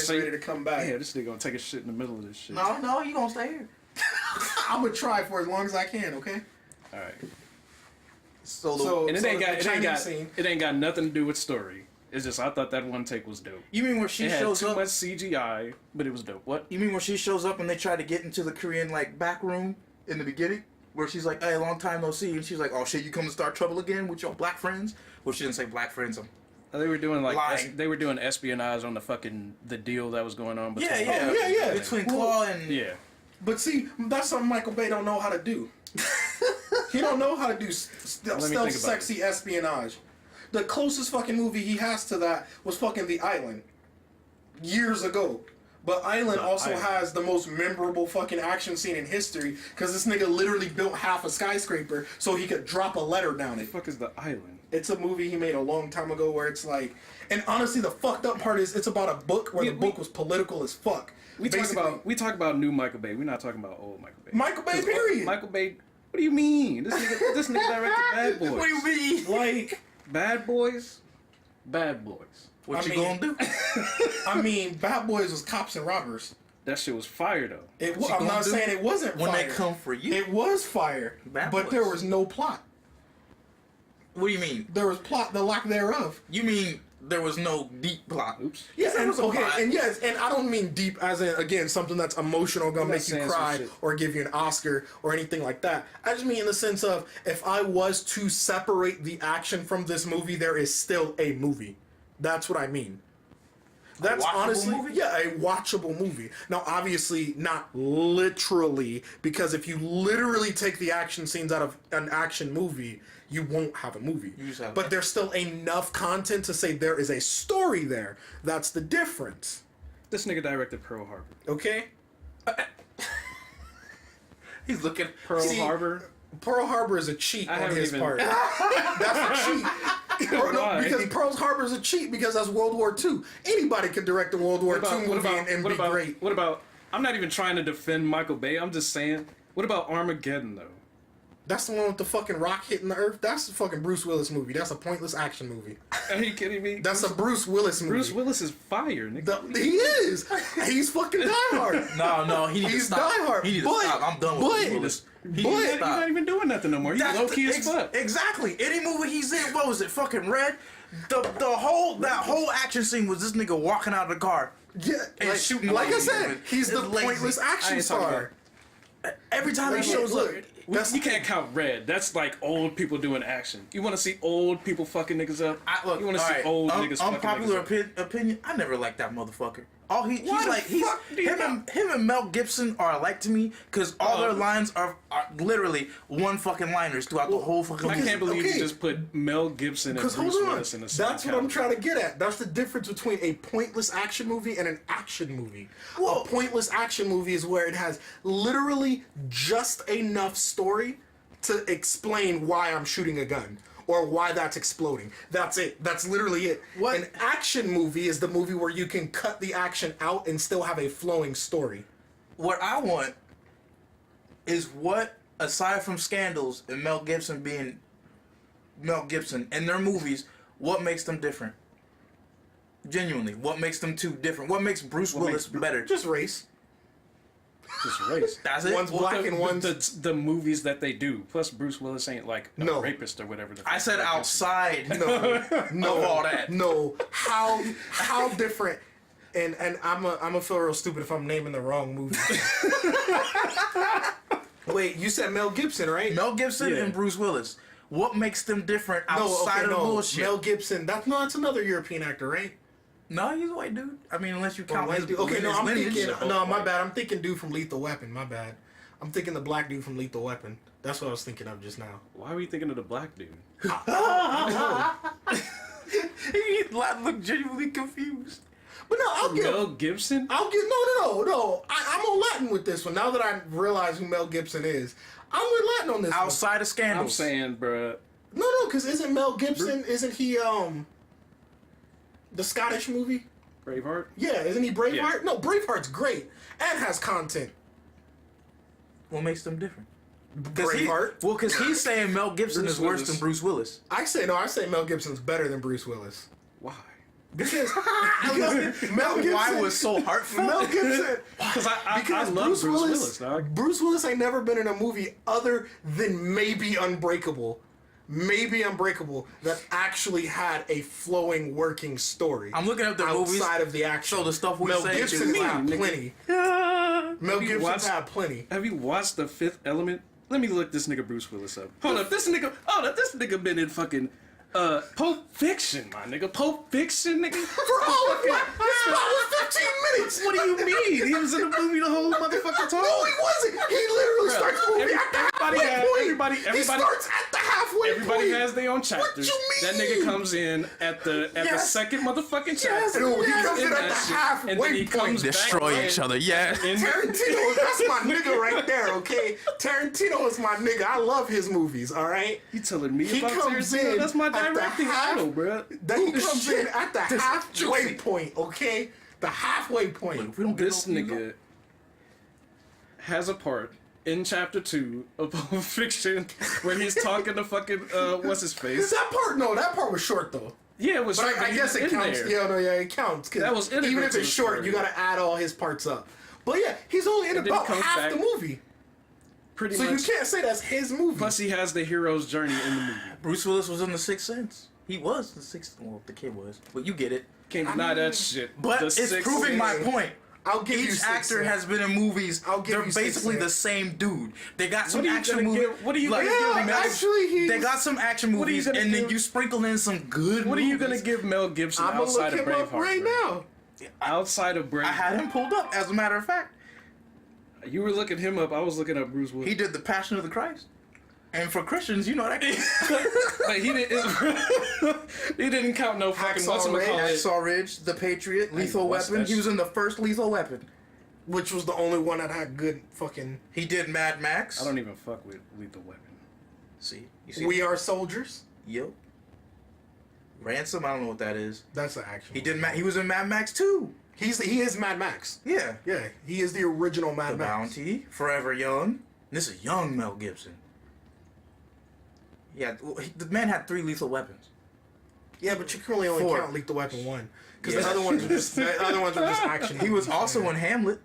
is ready to come back. Yeah, this nigga gonna take a shit in the middle of this shit. No, you gonna stay here. I'm gonna try for as long as I can. Okay. All right. So And it it ain't got nothing to do with story. It's just I thought that one take was dope. You mean where she It had shows too up? much CGI, but it was dope. What? You mean where she shows up and they try to get into the Korean like back room in the beginning? Where she's like, hey, long time no see. And she's like, oh shit, you come to start trouble again with your black friends? Well, she didn't say black friends. They were doing Lying. they were doing espionage on the deal that was going on between yeah. Between Claw and... yeah. But see, that's something Michael Bay don't know how to do. He don't know how to do stealth, sexy espionage. The closest fucking movie he has to that was fucking The Island. Years ago. But Island also has the most memorable fucking action scene in history because this nigga literally built half a skyscraper so he could drop a letter down it. What the fuck is The Island? It's a movie he made a long time ago where it's like... And honestly, the fucked up part is it's about a book where the book was political as fuck. We talk about new Michael Bay. We're not talking about old Michael Bay. Michael Bay, period. Michael Bay... What do you mean? This nigga directed Bad Boys. What do you mean? Like... Bad Boys? Bad Boys. What you gonna do? I mean, Bad Boys was cops and robbers. That shit was fire, though. I'm not saying it wasn't when fire. they come for you. It was fire. Bad but Boys. there was no plot. What do you mean? There was plot, the lack thereof. You mean there was no deep plot? Oops. Yeah, there was a plot. and yes, and I don't mean deep as in, again, something that's emotional, gonna make you cry or give you an Oscar or anything like that. I just mean in the sense of, if I was to separate the action from this movie, there is still a movie. That's what I mean. That's honestly, movie? yeah, a watchable movie. Now, obviously, not literally, because if you literally take the action scenes out of an action movie, you won't have a movie. But there's still enough content to say there is a story there. That's the difference. This nigga directed Pearl Harbor. Okay? He's looking... Pearl Harbor? Pearl Harbor is a cheat on his part. That's a cheat. Because Pearl Harbor is a cheat because that's World War II. Anybody could direct a World War II movie and be great. What about... I'm not even trying to defend Michael Bay. I'm just saying... What about Armageddon, though? That's the one with the fucking rock hitting the earth. That's a fucking Bruce Willis movie. That's a pointless action movie. Are you kidding me? That's a Bruce Willis movie. Bruce Willis is fire, nigga. He is. He's fucking diehard. No, he needs to stop. He's diehard. He needs to stop. I'm done with Bruce Willis. He's not even doing nothing no more. He's low-key as fuck. Exactly. Any movie he's in, what was it? Fucking Red? That whole action scene was this nigga walking out of the car. Yeah. And shooting. Like I said, he's the pointless action star. Every time he shows up. You can't count Red. That's like old people doing action. You want to see old people fucking niggas up? You want to see old niggas fucking unpopular niggas up? opinion, I never liked that motherfucker. Him and Mel Gibson are alike to me because all their lines are literally one fucking liners throughout the whole fucking movie. I can't believe you just put Mel Gibson and Bruce Willis in the same That's what I'm trying to get at. That's the difference between a pointless action movie and an action movie. A pointless action movie is where it has literally just enough story to explain why I'm shooting a gun or why that's exploding. That's it. That's literally it. An action movie is the movie where you can cut the action out and still have a flowing story. What I want is what, aside from Scandals and Mel Gibson being Mel Gibson and their movies, what makes them different? Genuinely, what makes them two different? What makes Bruce Willis better? Just race. Just race. That's it. One's black and one's... The movies that they do. Plus, Bruce Willis ain't like a rapist or whatever. I said outside. No, all that. No, how different? And I'm a feel real stupid if I'm naming the wrong movie. Wait, you said Mel Gibson, right? Mel Gibson and Bruce Willis. What makes them different outside of the bullshit? Mel Gibson. That's another European actor, right? No, he's a white dude. I mean, unless you count his I'm lineage. thinking. No, my bad. I'm thinking dude from Lethal Weapon. My bad. I'm thinking the black dude from Lethal Weapon. That's what I was thinking of just now. Why were you thinking of the black dude? He looked genuinely confused. But no, I'll give Mel Gibson. No. I'm on Latin with this one. Now that I realize who Mel Gibson is, I'm with Latin on this. Outside of Scandals, I'm saying, bruh. No, because isn't Mel Gibson? Isn't he the Scottish movie? Braveheart? Yeah, isn't he Braveheart? Yeah. No, Braveheart's great and has content. What makes them different? Braveheart? Because he's saying Mel Gibson is worse than Bruce Willis. I say Mel Gibson's better than Bruce Willis. Why? Because Mel Gibson. Why was so heartfelt? Mel Gibson. Because I love Bruce Willis, dog. Bruce Willis ain't never been in a movie other than maybe Unbreakable. Maybe Unbreakable that actually had a flowing, working story. I'm looking at the movies outside of the action. So the stuff we Mel say Gibson's is had nigga. plenty. Mel Gibson's had plenty. Have you watched The Fifth Element? Let me look this nigga Bruce Willis up. Hold up, this nigga been in fucking Pulp Fiction, my nigga. Pulp Fiction, nigga. For all of what? This was 15 minutes. What do you mean? He was in the movie the whole motherfucking time. No, he wasn't. He literally starts the movie at the halfway point. He starts at the halfway point. Everybody has their own chapters. What you That mean? nigga comes in at the second motherfucking chapter. No, he comes in at the that shit, halfway and then he point. comes destroy back each other. Yeah. in- Tarantino, that's my nigga right there, okay? Tarantino is my nigga. I love his movies, all right? You telling me He about comes Tarantino? in That's my at the directing half- idol, bro. Then he comes in at the halfway juicy. point, okay? The halfway point. We don't get This no- nigga has a part in chapter 2 of Pulp Fiction where he's talking to fucking what's his face? That part was short though. Yeah, it was. But short, I he guess was it in counts. there. Yeah, it counts. 'Cause That was integral even if to it's the short, story. you gotta add all his parts up. But yeah, he's only in And then about he comes half back. the movie. Pretty So much. you can't say that's his movie. Plus, he has the hero's journey in the movie. Bruce Willis was in The Sixth Sense. He was the sixth. Well, the kid was, but you get it. Can't deny that shit. But The it's Sixth proving my Sense. point. I'll give you Each Sixth actor Sense. has been in movies. I'll give They're you Sixth basically the Sense. same dude. They got some What are you action gonna movies. give- what are you like, gonna give Yeah, Mel- actually, he They was- got some action What are you movies, gonna and then give- you sprinkle in some good. What are you gonna movies. give Mel Gibson I'm gonna look outside of him up Braveheart? right bro? now. Outside of Braveheart. I had him pulled up, as a matter of fact. You were looking him up. I was looking up Bruce Willis. He did The Passion of the Christ. And for Christians, you know that. Like, he didn't. He didn't count no fucking whatchamacallit. Hacksaw Ridge, The Patriot, Lethal watched Weapon. that He was shit. in the first Lethal Weapon. Which was the only one that had good fucking. He did Mad Max. I don't even fuck with Lethal Weapon. see. You see. We Are Soldiers. Yo. Ransom. I don't know what that is. That's the action. He did. He was in Mad Max 2. He is Mad Max. Yeah. Yeah, he is the original Mad The Max. Bounty, Forever Young. This is young Mel Gibson. Yeah, the man had 3 lethal weapons. Yeah, but you can only 4. count Lethal Weapon 1 because Yeah. the other ones are just action. He was movies, also man. in Hamlet.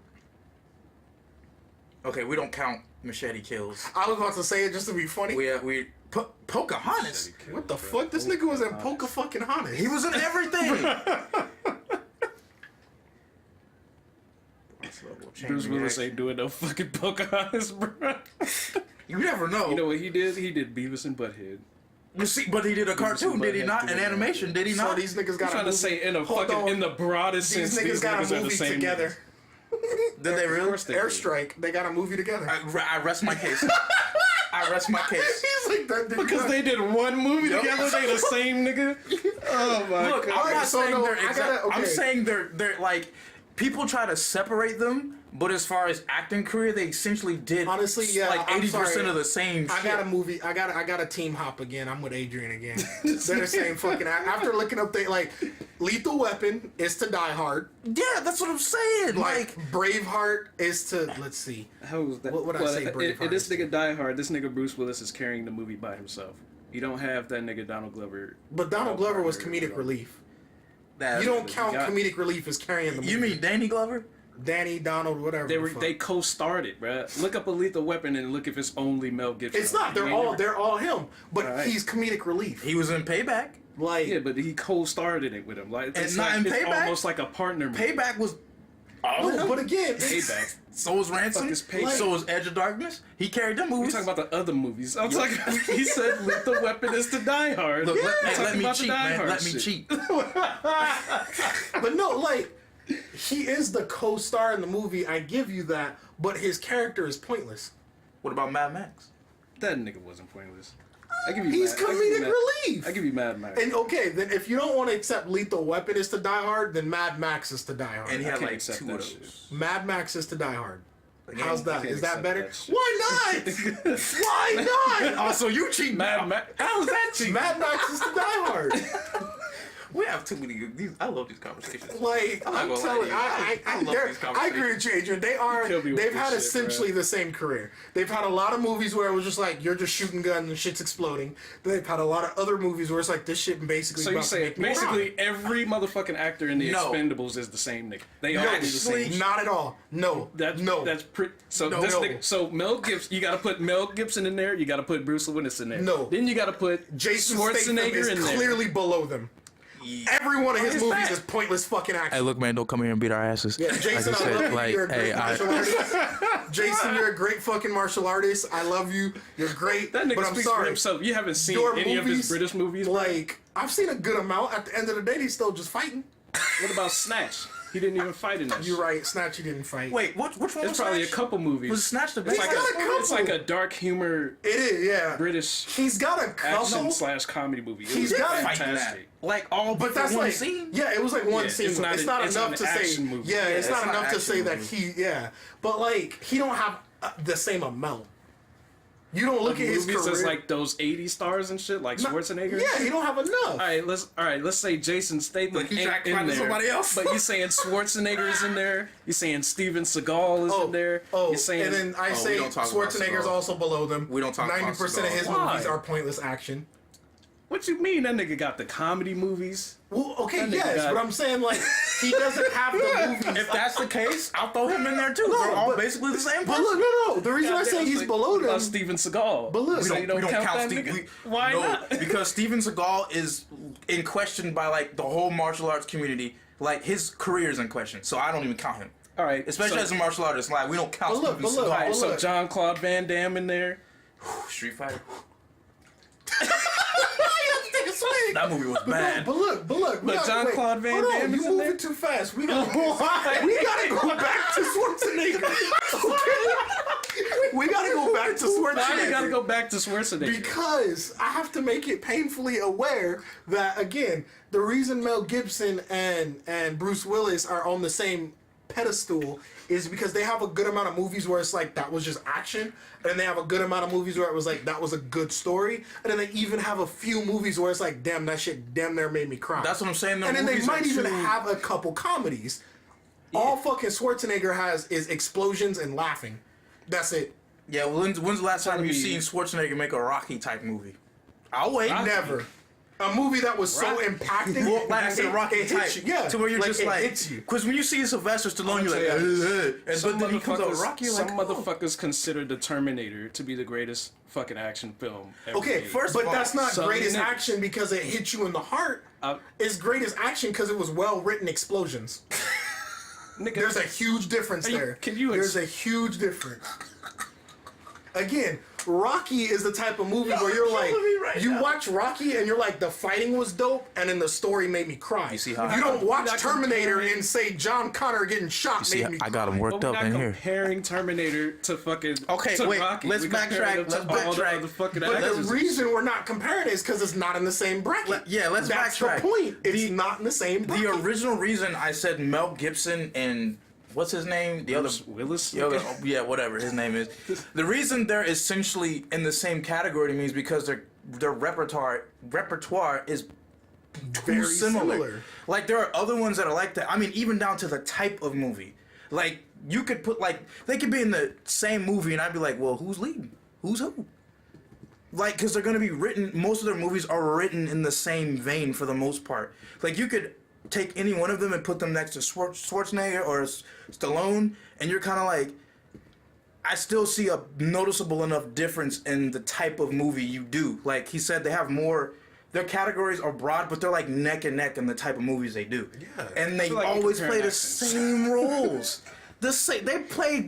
Okay, we don't count machete kills. I was about to say it just to be funny. Pocahontas. What the fuck? This nigga was in Pocahontas. He was in everything. Bruce Willis ain't doing no fucking Pocahontas, bro. You never know. You know what he did? He did Beavis and Butthead. You see, but he did a cartoon, did he not? An animation, did he So not? these niggas I'm got trying to say in a fucking in the broadest These sense. niggas got a are the movie same together. niggas. Did they really? Of course they did. Airstrike. They got a movie together. I rest my case. I rest my case. He's like that. Because they did one movie Yup. together, they the same nigga. Oh my Look, god. I'm not so saying no, they're I exact. gotta- I'm okay. saying they're like people try to separate them, but as far as acting career, they essentially did Honestly, yeah, like I'm 80% sorry. of the same. I shit. got a movie. I got a team hop again. I'm with Adrian again. They're the same fucking. After looking up, they like Lethal Weapon is to Die Hard. Yeah, that's what I'm saying. Like Braveheart is to let's see. How was that? What would I say, Braveheart In this is? nigga Die Hard, this nigga Bruce Willis is carrying the movie by himself. You don't have that nigga Donald Glover. But Donald Glover was comedic relief. That- You don't count got- comedic relief as carrying the movie. You mean Danny Glover? Danny, Donald, whatever. They the were fuck. they co-starred it, bruh. Look up a Lethal Weapon and look if it's only Mel Gibson. It's not. You ain't never- They're all him. But Alright. he's comedic relief. He was in Payback. Like Yeah, but he co-starred in it with him. Like it's, not like, in it's Payback? almost like a partner movie. Payback was. no, but again, it's, Payback. So was Ransom. Fuck is Payback? So was Edge of Darkness. He carried them We movies. talking about the other movies. I'm talking. He said Lethal Weapon is to Die Hard. Look, I'm let talking me about the cheat, Die man. Hard Let me shit. cheat. But no, like he is the co-star in the movie. I give you that, but his character is pointless. What about Mad Max? That nigga wasn't pointless. I give you. He's I give you comedic Mad- relief. I give you Mad Max. And okay, then if you don't want to accept Lethal Weapon is to Die Hard, then Mad Max is to Die Hard. And he had can't like accept 2 that of shit. those. Mad Max is to Die Hard. How's I that? can't Is that accept better? that shit. Why not? Why not? Also, you cheat. Mad Max. How's that cheap? Mad Max is to Die Hard. We have too many good. I love these conversations. Like, I'm gonna lie telling to you, you. I love these I agree with you, Adrian. killed me with They've this had shit, essentially the same career. They've had a lot of movies where it was just like, you're just shooting guns and shit's exploding. They've had a lot of other movies where it's like, this shit basically So you about to say make me basically cry. every motherfucking actor in the No. Expendables is the same nigga. They all No, do the same. not at all. No. That's pretty. So No. this No. nigga. So Mel Gibson, you got to put Mel Gibson in there. You got to put Bruce Willis in there. No. Then you got to put Jason Statham Schwarzenegger is in there. clearly below them. Every one of his is movies that? is pointless fucking action. Hey, look, man, don't come here and beat our asses. Yeah, Jason, Like I I love said, you. like, You're a great hey, martial artist. Jason, you're a great fucking martial artist. I love you. You're great. That nigga but I'm speaks for sorry. himself. You haven't seen Your any of his movies, British movies. Bro? Like, I've seen a good amount. At the end of the day, he's still just fighting. What about Snatch? He didn't even fight in that. You're shit. right. Snatch, he didn't fight. Wait, which one It's was probably Snatch? a couple movies. Was Snatch the It's best? like got a couple. it's like a dark humor It is, yeah. British He's got a couple. action / comedy movie. It He's was got a- fantastic. Like all But that's one like, scene? yeah, it was like one Yeah, scene. it's not It's an- not it's enough not to an say. action movie. Yeah, it's it's not not enough to action say that movie. he. Yeah, but like he don't have the same amount. You don't look at his Movies career. that's like those 80 stars and shit, like Schwarzenegger. Yeah, he don't have enough. All right. Let's say Jason Statham Like, you ain't trying to in find there. somebody else? But you saying Schwarzenegger is in there. You saying Steven Seagal is in there. You're saying and then I we say don't talk about Schwarzenegger's Seagal. also below them. We don't talk about 90% of Seagal. his Why? movies are pointless action. what you mean? That nigga got the comedy movies. Well, okay, That nigga yes, got- but I'm saying like he doesn't have the movies. If that's the case, I'll throw him in there too. No, They're all but- basically the same But person. look, no. The reason I say he's below What them. about Steven Seagal. But look, so we you don't count that Steve- nigga. Why no, not? because Steven Seagal is in question by like the whole martial arts community. Like his career is in question, so I don't even count him. All right, Especially so, as a martial artist, like we don't count But look, Steven but look, Seagal. all right, but so look. John Claude Van Damme in there. Street Fighter. Swing. That movie was bad. But look. we But gotta- John wait, Claude Van hold on, Damme you is in moving there? too fast. We gotta go back to Schwarzenegger. Okay? We gotta go back to Why Schwarzenegger. you gotta go back to Schwarzenegger? Because I have to make it painfully aware that again, the reason Mel Gibson and Bruce Willis are on the same pedestal is because they have a good amount of movies where it's like that was just action, and they have a good amount of movies where it was like that was a good story, and then they even have a few movies where it's like damn that shit damn near made me cry. That's what I'm saying. And then they movies are might even too- have a couple comedies. All fucking Schwarzenegger has is explosions and laughing. That's it. Yeah, well, when's the last time Telling you've me- seen Schwarzenegger make a Rocky type movie? I'll wait. Rocky? Never. A movie that was so Rocky. impacting. Well, like I said, Rocky it type. hits you. Yeah. To where you're just it like, hits you. because when you see Sylvester Stallone, you're like, tell you, and but then he comes out Rocky, you're like, some oh. motherfuckers consider the Terminator to be the greatest fucking action film ever Okay, made. first but of all, that's not some greatest niggas- action because it hit you in the heart. It's greatest action because it was well written explosions. Nigga, There's a huge difference you- there. can you There's a huge difference. Again, Rocky is the type of movie where you're like, killing me right you now. watch Rocky and you're like, the fighting was dope, and then the story made me cry. You see how- you don't watch not Terminator comparing- and say John Connor getting shot See, made me I got cry. him but worked we're up not in here. comparing Terminator to fucking Okay, to wait, Rocky. let's We compare backtrack, them to let's all the backtrack. other fucking But actors. the reason we're not comparing is because it's not in the same bracket. Let's That's backtrack. the point. It's not in the same bracket. The original reason I said Mel Gibson and what's his name? The other Bruce Willis. the other, yeah, whatever his name is. The reason they're essentially in the same category to me is because their repertoire is too Very similar. similar. Like there are other ones that are like that. I mean, even down to the type of movie. Like you could put like they could be in the same movie, and I'd be like, well, who's leading? Who's who? Like, because they're gonna be written. Most of their movies are written in the same vein for the most part. Like you could take any one of them and put them next to Schwarzenegger or Stallone, and you're kind of like, I still see a noticeable enough difference in the type of movie you do. Like he said, they have more. Their categories are broad, but they're like neck and neck in the type of movies they do. Yeah. And they feel like you're always play comparing the accents. same roles. They play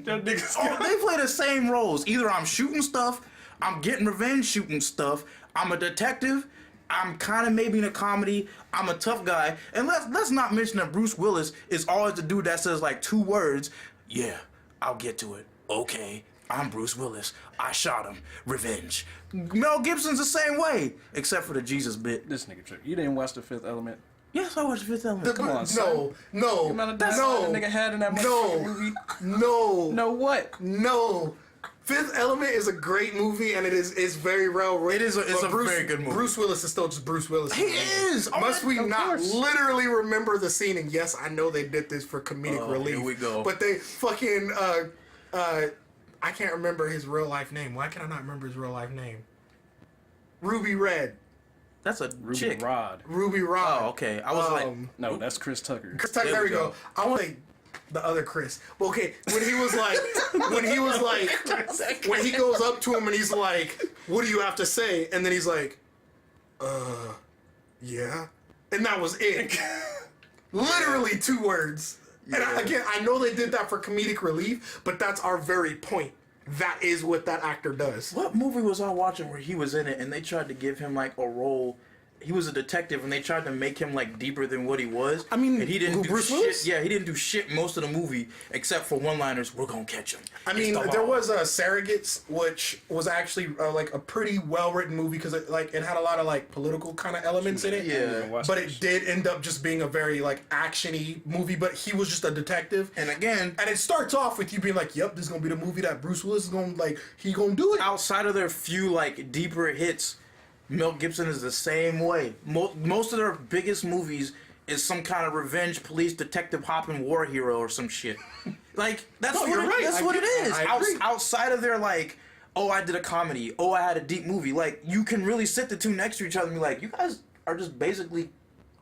the same roles. Either I'm shooting stuff, I'm getting revenge shooting stuff, I'm a detective, I'm kind of maybe in a comedy, I'm a tough guy. And let's not mention that Bruce Willis is always the dude that says like 2 words. Yeah, I'll get to it. Okay, I'm Bruce Willis. I shot him. Revenge. Mel Gibson's the same way, except for the Jesus bit. This nigga trip. You didn't watch The Fifth Element? Yes, I watched Fifth Element. Come on, son. No, The amount of dialogue that nigga had in that motherfucking movie. no, No what? no. Fifth Element is a great movie, and it's very well written. It's a very good movie. Bruce Willis is still just Bruce Willis. He is. Must we not course. literally remember the scene? And yes, I know they did this for comedic relief. Here we go. But they fucking I can't remember his real life name. Why can I not remember his real life name? Ruby Red. That's a Ruby chick. Rod. Ruby Rod. Oh, okay. I was like, No, that's Chris Tucker. Chris Tucker, there we go. I want to the other Chris. But okay, when he was like, when he goes up to him and he's like, "What do you have to say?" And then he's like, yeah," and that was it. Literally 2 words. And I know they did that for comedic relief, but that's our very point. That is what that actor does. what movie was I watching where he was in it and they tried to give him like a role? He was a detective and they tried to make him like deeper than what he was. I mean, and he didn't do Bruce shit. Willis? Yeah, he didn't do shit most of the movie except for one-liners. We're gonna catch him. I mean, there was Surrogates, which was actually like a pretty well-written movie because it had a lot of like political kind of elements in it. Yeah. But it did end up just being a very like action-y movie. But he was just a detective. And again, And it starts off with you being like, "Yep, this is gonna be the movie that Bruce Willis is gonna he gonna do it." outside of their few like deeper hits, Mel Gibson is the same way. Most of their biggest movies is some kind of revenge police detective hopping war hero or some shit. Like that's No, what you're right. That's I what get it that. is. I agree. Outside of their like, oh, I did a comedy. Oh, I had a deep movie. Like you can really sit the two next to each other and be like, you guys are just basically,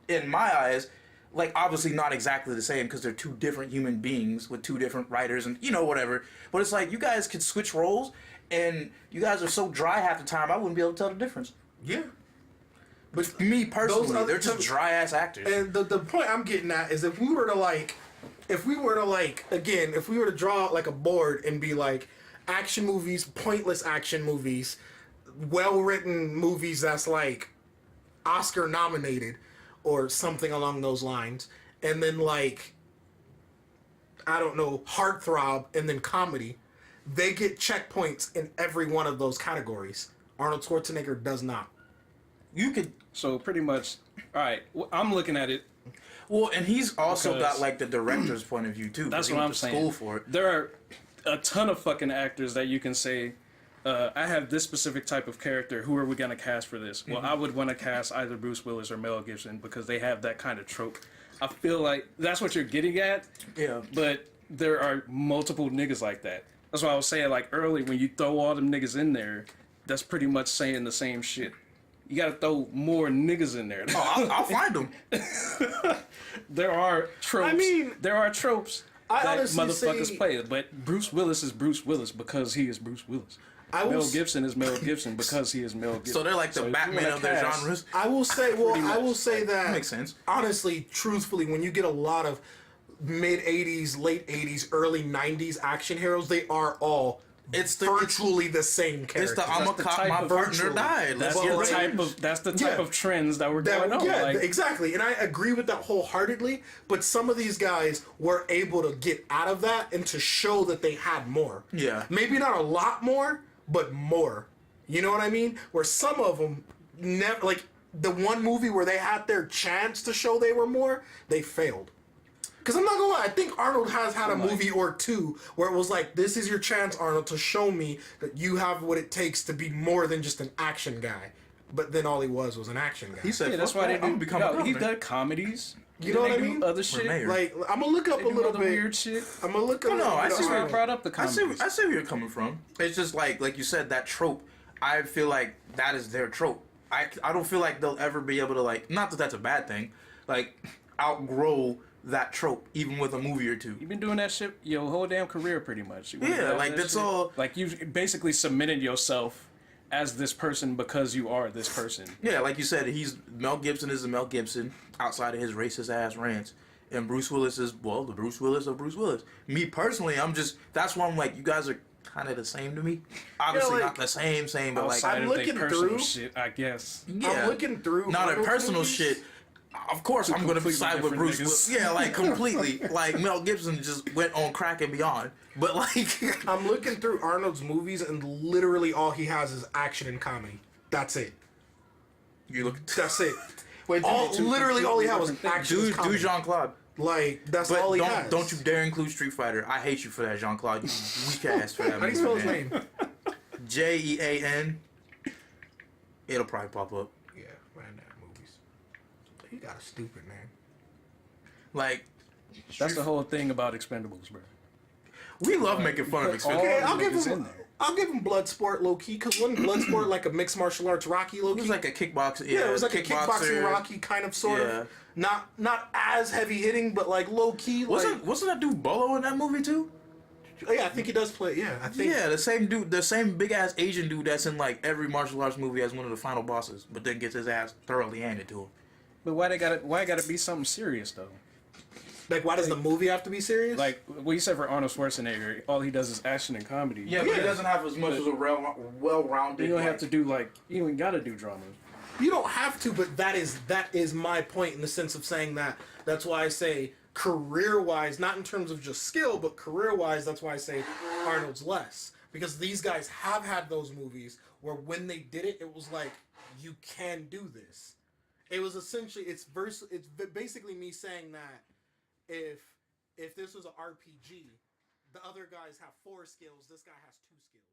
in my eyes, like obviously not exactly the same because they're 2 different human beings with 2 different writers and whatever. But it's like you guys could switch roles and you guys are so dry half the time I wouldn't be able to tell the difference. Yeah. But me personally, other they're just dry ass actors. And the point I'm getting at is if we were to draw like a board and be like action movies, pointless action movies, well written movies that's like Oscar nominated or something along those lines, and then like I don't know, heartthrob and then comedy, they get checkpoints in every one of those categories. Arnold Schwarzenegger does not. You could, So pretty much, all right. I'm looking at it. well, and he's also Because- got like the director's point of view too. That's He what went I'm to saying. School for it. There are a ton of fucking actors that you can say, I have this specific type of character. Who are we gonna cast for this? Well, I would want to cast either Bruce Willis or Mel Gibson because they have that kind of trope. I feel like that's what you're getting at. Yeah. But there are multiple niggas like that. That's why I was saying like early when you throw all them niggas in there, that's pretty much saying the same shit. You gotta throw more niggas in there. Oh, I'll find them. There are tropes. I mean, there are tropes I that honestly motherfuckers say- play. But Bruce Willis is Bruce Willis because he is Bruce Willis. Mel Gibson is Mel Gibson because he is Mel Gibson. So they're like the if you Batman wanna of their cast- genres. I will say, that makes sense. Honestly, truthfully, when you get a lot of mid '80s, late '80s, early '90s action heroes, they are all virtually the same character. It's the I'm a the cop, type my of partner virtual- died. That's Let's the get type revenge. of type Yeah. of trends that were going on. Yeah, like, exactly, and I agree with that wholeheartedly. But some of these guys were able to get out of that and to show that they had more. Yeah. Maybe not a lot more, but more. You know what I mean? Where some of them never, like the one movie where they had their chance to show they were more, they failed. Because I'm not gonna lie, I think Arnold has had a movie or two where it was like, this is your chance, Arnold, to show me that you have what it takes to be more than just an action guy. But then all he was an action guy. He said, yeah, that's "Fuck why that, they I'm do. becoming He governor." done comedies. You know what I They do mean? Other shit. mayor. Like, I'm gonna look up They a do little other bit. weird shit. I'm gonna look up. No, I see That's why I where brought up the I comedies. see where you're coming from. It's just like you said, that trope. I feel like that is their trope. I don't feel like they'll ever be able to like. Not that that's a bad thing. Like outgrow that trope, even with a movie or two. You've been doing that shit your whole damn career, pretty much. You Yeah, know like, that that's shit? all- Like you've basically submitted yourself as this person because you are this person. Yeah, like you said, Mel Gibson is the Mel Gibson outside of his racist ass rants, and Bruce Willis is the Bruce Willis of Bruce Willis. Me personally, that's why I'm like, you guys are kind of the same to me. Obviously like, not the same, but like Outside I'm of their looking personal through- shit, I guess. yeah, I'm looking through. not a Arnold's personal movies. shit. Of course, I'm gonna completely side with different Bruce niggas. Willis. Yeah, like completely. Like Mel Gibson just went on crack and beyond. But like, I'm looking through Arnold's movies, and literally all he has is action and comedy. That's it. you look. That's it. Wait, Literally all he had was different things. action. and do comedy. Jean Claude. Like that's But all he has. don't you dare include Street Fighter. I hate you for that, Jean-Claude. You weak ass for that. How do you spell his man. name? Jean. It'll probably pop up. Yeah, man, that movies. He got a stupid name. Like That's the whole thing about Expendables, bro. we love making fun of Put Expendables. all Okay, the I'll give niggas him. in there. I'll give him Bloodsport low key because wasn't Bloodsport like a mixed martial arts Rocky low It key? was like a kickboxing. Yeah, it was like a kickboxer. kickboxing Rocky kind of sort Yeah. of. Not as heavy hitting, but like low key. Wasn't that dude Bolo in that movie too? Yeah, I think he does play. Yeah, I think. Yeah, the same dude, the same big ass Asian dude that's in like every martial arts movie as one of the final bosses, but then gets his ass thoroughly handed to him. But why it gotta be something serious though? Like, why does the movie have to be serious? Like what you said for Arnold Schwarzenegger, all he does is action and comedy. Yeah, but he doesn't have as much as a well-rounded. You don't have to do like you don't gotta do dramas. you don't have to, but that is my point in the sense of saying that. That's why I say career-wise, not in terms of just skill, but career-wise. That's why I say Arnold's less, because these guys have had those movies where when they did it, it was like you can do this. It was essentially it's basically me saying that if this was an RPG, the other guys have 4 skills, this guy has 2 skills.